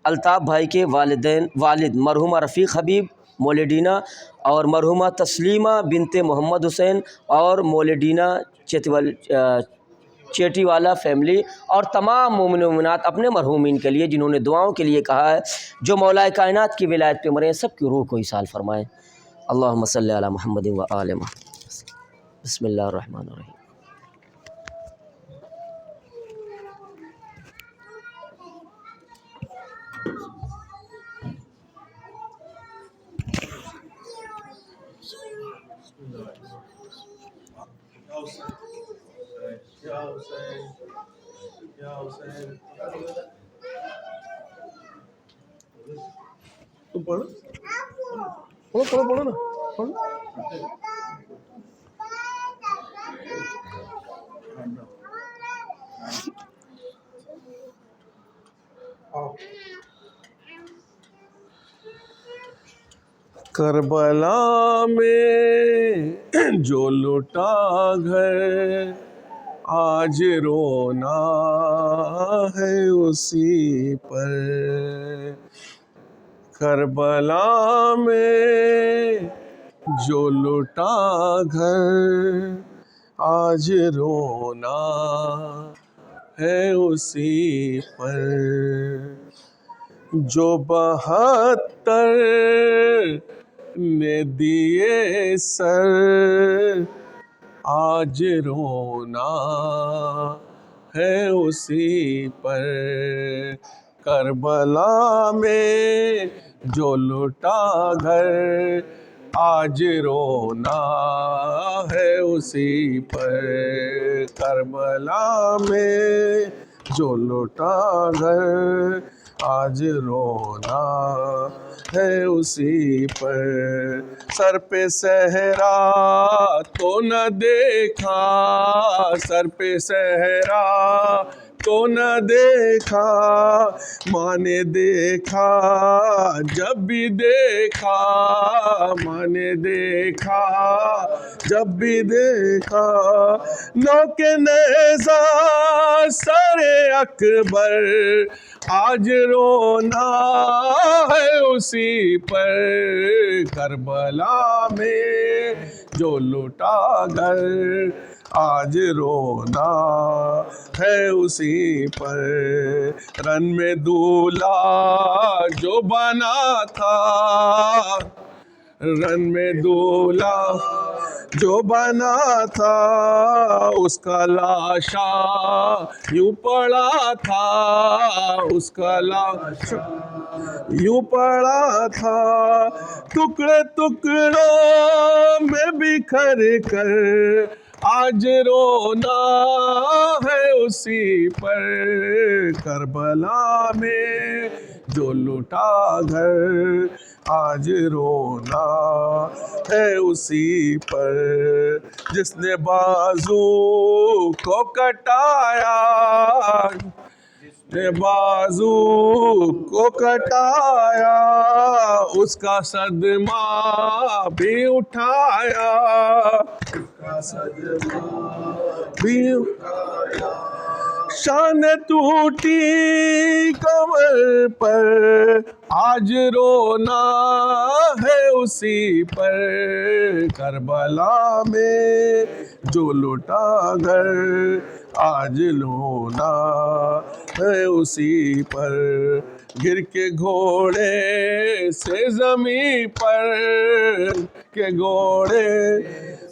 الطاف بھائی کے والد مرحومہ رفیق حبیب مولڈینا اور مرحومہ تسلیمہ بنت محمد حسین اور مولڈینا چیٹی والا فیملی اور تمام مومن و مومنات اپنے مرحومین کے لیے جنہوں نے دعاؤں کے لیے کہا ہے، جو مولا کائنات کی ولایت پہ مرے ہیں، سب کی روح کو ایصال فرمائیں۔ اللہم صلی علی محمد و آل محمد۔ بسم اللہ الرحمن الرحیم۔ تم پڑھو پڑھو نا پڑھو۔ کربلا میں جو لٹا گھر آج رونا ہے اسی پر، کربلا میں جو لٹا گھر آج رونا ہے اسی پر، جو 72 نے دیے سر آج رونا ہے اسی پر، کربلا میں جو لٹا گھر آج رونا ہے اسی پر، کربلا میں جو لٹا گھر آج رونا ہے اسی پر، سر پہ صحرا تو نہ دیکھا، سر پہ صحرا تو نہ دیکھا، ماں نے دیکھا جب بھی دیکھا، ماں نے دیکھا جب بھی دیکھا، نوک نیزہ سر اکبر آج رونا ہے اسی پر، کربلا میں جو لٹا گھر آج رونا ہے اسی پر، رن میں دولہا جو بنا تھا، رن میں دولہا جو بنا تھا، اس کا لاشا یوں پڑا تھا، اس کا لاشا یوں پڑا تھا، ٹکڑے ٹکڑوں میں بکھر کر آج رونا ہے اسی پر، کربلا میں جو لٹا گھر آج رونا ہے اسی پر، جس نے بازو کو کٹایا، نے بازو کو کٹایا، اس کا صدمہ بھی اٹھایا، بھی شان ٹوٹی کمر پر آج رونا ہے اسی پر کربلا میں جو لٹا گھر، آج رونا ہے اسی پر گر کے گھوڑے سے زمیں پر، کہ گھوڑے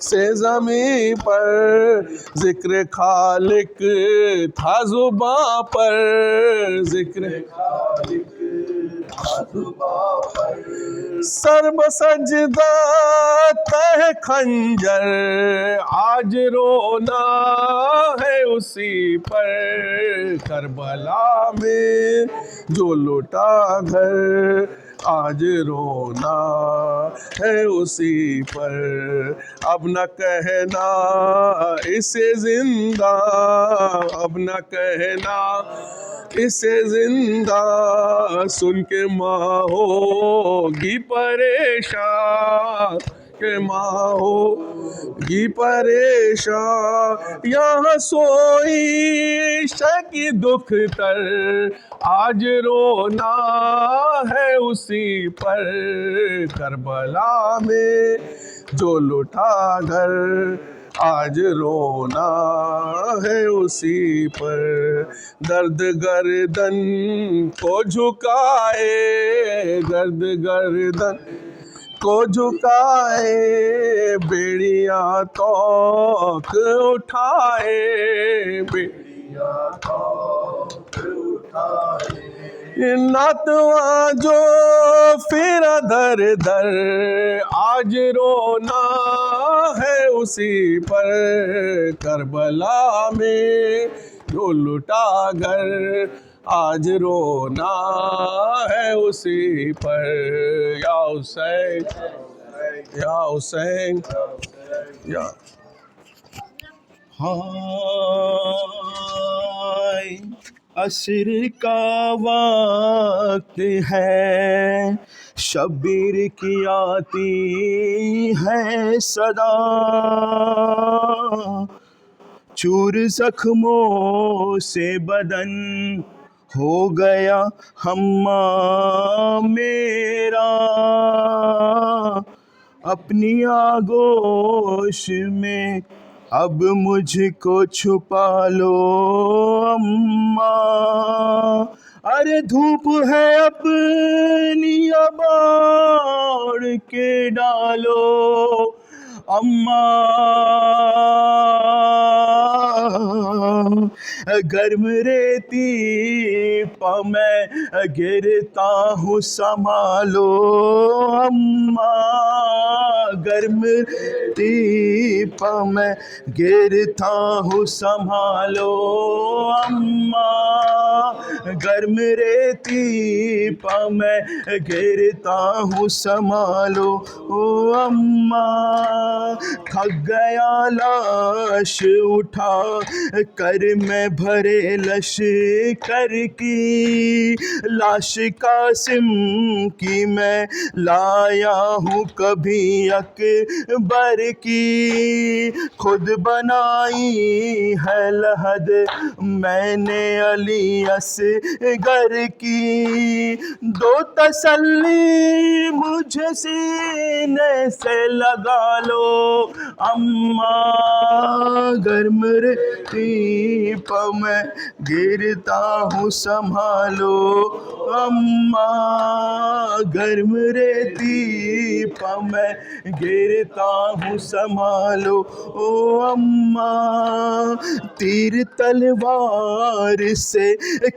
سے زمیں پر ذکر خالق تھا زباں پر، ذکر خالق تھا زباں پر، سر بسجدہ تہ خنجر، آج رونا ہے اسی پر کربلا میں جو لوٹا گھر، آج رونا ہے اسی پر، اب نہ کہنا اسے زندہ، اب نہ کہنا اسے زندہ، سن کے ماں ہوگی پریشان، کہ ماں ہوگی پریشان، یہاں سوئی شکی دکھ تر، آج رونا ہے اسی پر کربلا میں جو لٹا گھر، آج رونا ہے اسی پر، درد گردن کو جھکائے، درد گردن کو جھکائے، بیڑیاں توق اٹھائے، بیڑیاں توق اٹھائے، ناتواں جو پھر در در، آج رونا ہے اسی پر کربلا میں جو لٹا گھر، آج رونا ہے اسی پر، یا حسین یا حسین یا ہائے عصر کا وقت ہے، شبیر کی آتی ہے صدا، چور زخموں سے بدن ہو گیا ہمام میرا، اپنی آغوش میں اب مجھ کو چھپا لو اماں، ارے دھوپ ہے اپنی اباڑ کے ڈالو اماں، گرم ریتی پا میں گرتا ہوں سنبھالو اماں، گرم ریتی پا میں گرتا ہوں سنبھالو اماں، گرم ریتی پا میں گرتا ہوں سنبھالو اماں، تھک گیا لاش اٹھا کر میں بھرے لشکر کی، لاش قاسم کی میں لایا ہوں کبھی اکبر کی، خود بنائی ہے لحد میں نے علی اصغر کی، دو تسلی مجھے سینے سے لگا لو اماں، گرم ریتی پا میں گرتا ہوں سنبھالو اماں، گرم ریتی پا میں گرتا ہوں سنبھالو اماں، تیر تلوار سے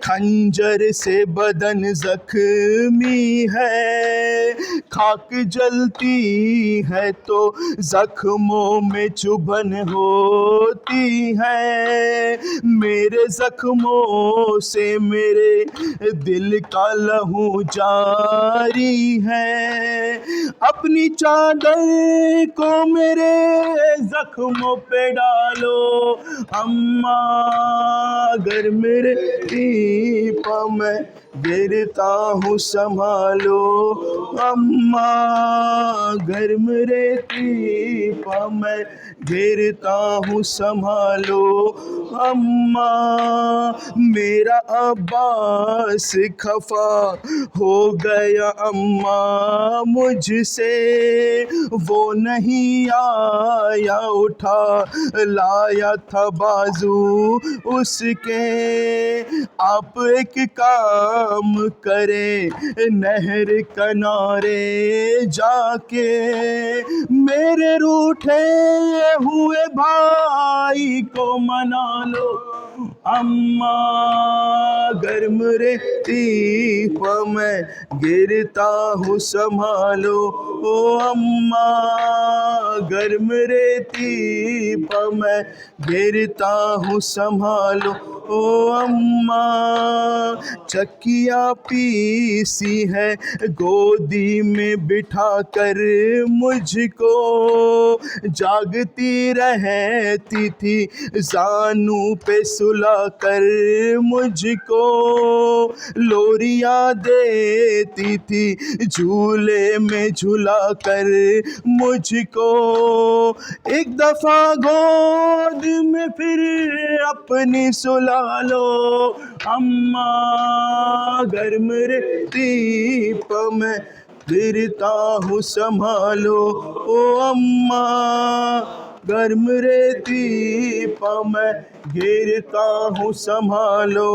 خنجر سے بدن زخمی ہے، خاک جلتی ہے تو زخموں میں چبھن ہوتی ہے، میرے زخموں سے میرے دل کا لہو جاری ہے، اپنی چادر کو میرے زخموں پہ ڈالو اماں، اگر میرے ٹیپا میں گرتا ہوں سنبھالو اماں، اگر میرے ٹیپا میں گرتا ہوں سنبھالو اماں، میرا عباس خفا ہو گیا اماں مجھ سے، وہ نہیں آیا اٹھا لایا تھا بازو اس کے، آپ ایک کام کریں نہر کنارے جا کے، میرے روٹھے ہوئے بھائی کو منا لو اماں، اگر میرے ٹیپا میں گرتا ہوں سنبھالو او اماں، اگر میرے ٹیپا میں گرتا ہوں سنبھالو او اماں، چکیاں پیسی ہے گودی میں بٹھا کر مجھ کو، جاگتی رہتی تھی زانو پہ سلا کر مجھ کو، لوریاں دیتی تھی جھولے میں جھلا کر مجھ کو، ایک دفعہ گود میں پھر اپنی سلا لو اماں، اگر میرے ٹیپا میں گرتا ہوں سنبھالو او اماں، اگر میرے ٹیپا میں گرتا ہوں سنبھالو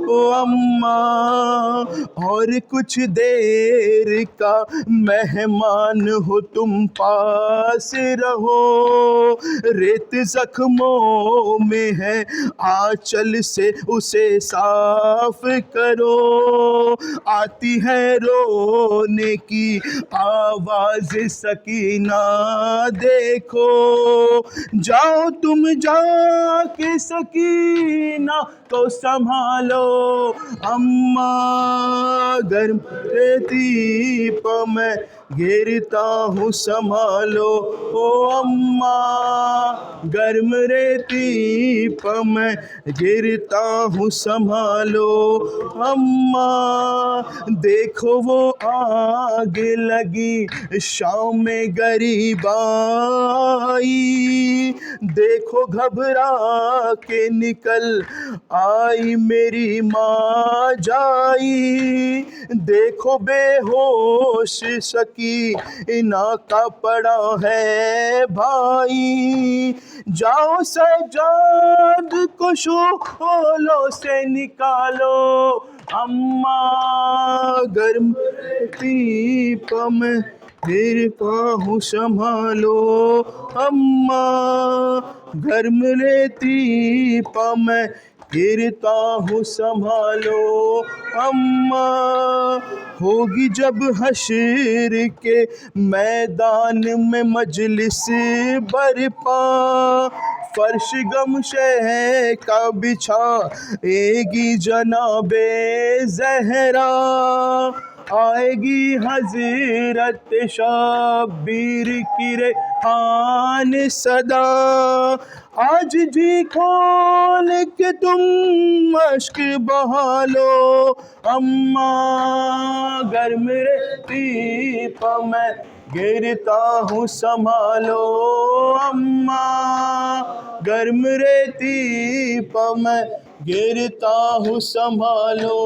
او اماں، اور کچھ دیر کا مہمان ہو تم پاس رہو، ریت زخموں میں ہے آنچل سے اسے صاف کرو، آتی ہے رونے کی آواز سکینہ دیکھو، جاؤ تم جا کے سکینہ کو سنبھالو اماں، اگر میرے ٹیپا میں گرتا ہوں سنبھالو او اماں، اگر میرے ٹیپا میں گرتا ہوں سنبھالو اماں، دیکھو وہ آگ لگی شام میں غریب آئی، دیکھو گھبرا کے نکل آئی میری ماں جائی، دیکھو بے ہوش سکینہ کا پڑا ہے بھائی، جاؤ سجاد کو شعلوں سے نکالو اماں، اگر میرے ٹیپا میں گرتا ہوں سنبھالو اماں، اگر میرے ٹیپا میں گرتا ہوں سنبھالو اماں، ہوگی جب حشر کے میدان میں مجلس برپا، فرش غم شہ کا بچھائے گی جناب زہرا، آئے گی حضرت شبیر کی ریحان صدا، آج جی کھول کے تم اشک بہا لو اماں، اگر میرے ٹیپا میں گرتا ہوں سنبھالو اماں، اگر میرے ٹیپا میں گرتا ہوں سنبھالو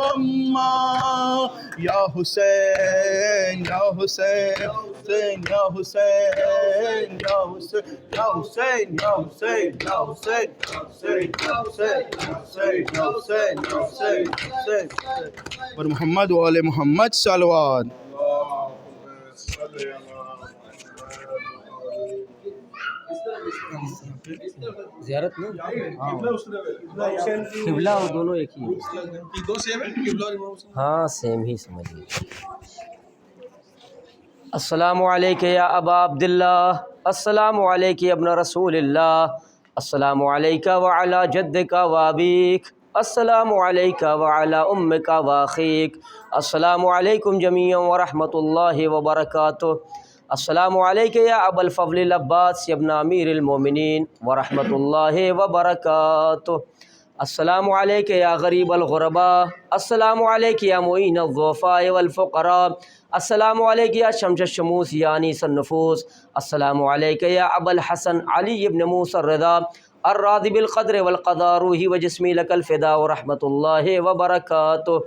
اماں، یا حسین یا حسین حسین یا حسین یا حسین یا حسین یا حسین یا حسین یا حسین یا حسین یا حسین یا حسین یا حسین اور محمد و آل محمد صلوات۔ زیارت میں قبلہ اور دونوں ایک ہی ہیں، ہاں سیم ہی سمجھ لیجیے۔ السلام علیکم یا ابا عبداللہ، السلام علیکم ابن رسول اللہ، السلام علیکم وعلی جدک و ابیک۔ السلام علیکہ وعلی امک واخیک، السلام علیکم جمیعا ورحمۃ اللہ وبرکاتہ، السلام علیکہ یا ابا الفضل العباس ابن امیر المومنین ورحمۃ اللہ وبرکاتہ، السلام علیکہ یا غریب الغرباء، السلام علیکہ یا معین الضعفاء والفقراء، السلام علیکہ یا شمس الشموس یا انیس النفوس، السلام علیکہ یا ابا الحسن علی ابن موسیٰ الرضا الراضی بالقدر والقضاء، روحی و جسمی لک الفداء ورحمۃ اللہ وبرکاتہ،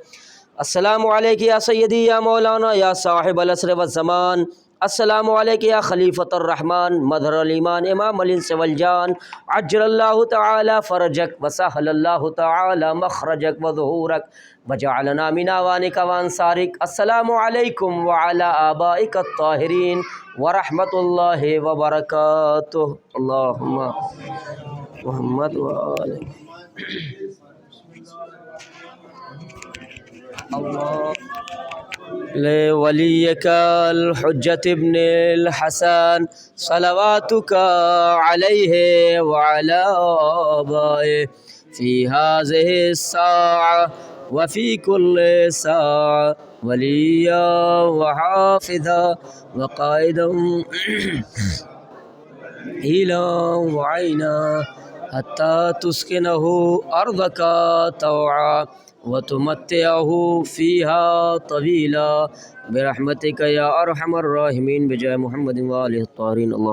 السلام علیکہ یا سیدی یا مولانا یا صاحب العصر والزمان، السلام علیکہ یا خلیفۃ الرحمن مظہر الایمان امام الانس والجان، عجل اللہ تعالی فرجک وسہل اللہ تعالی مخرجک وظہورک وجعلنا من اعوانک وانصارک، السلام علیکم وعلی آبائک الطاہرین ورحمۃ اللہ وبرکاتہ، اللہم محمد وآل لولیک الحجۃ ابن الحسن صلواتک علیہ وعلی آبائہ فی ہذہ الساعة وفی کل ساعة ولیا وحافظا وقائدا ہیلا وعینا حتی تسکنہ ارضک طوعا وتمتعہ فیہا طویلا برحمتک یا ارحم الراحمین بجاہ محمد وآلہ الطاہرین۔ اللہ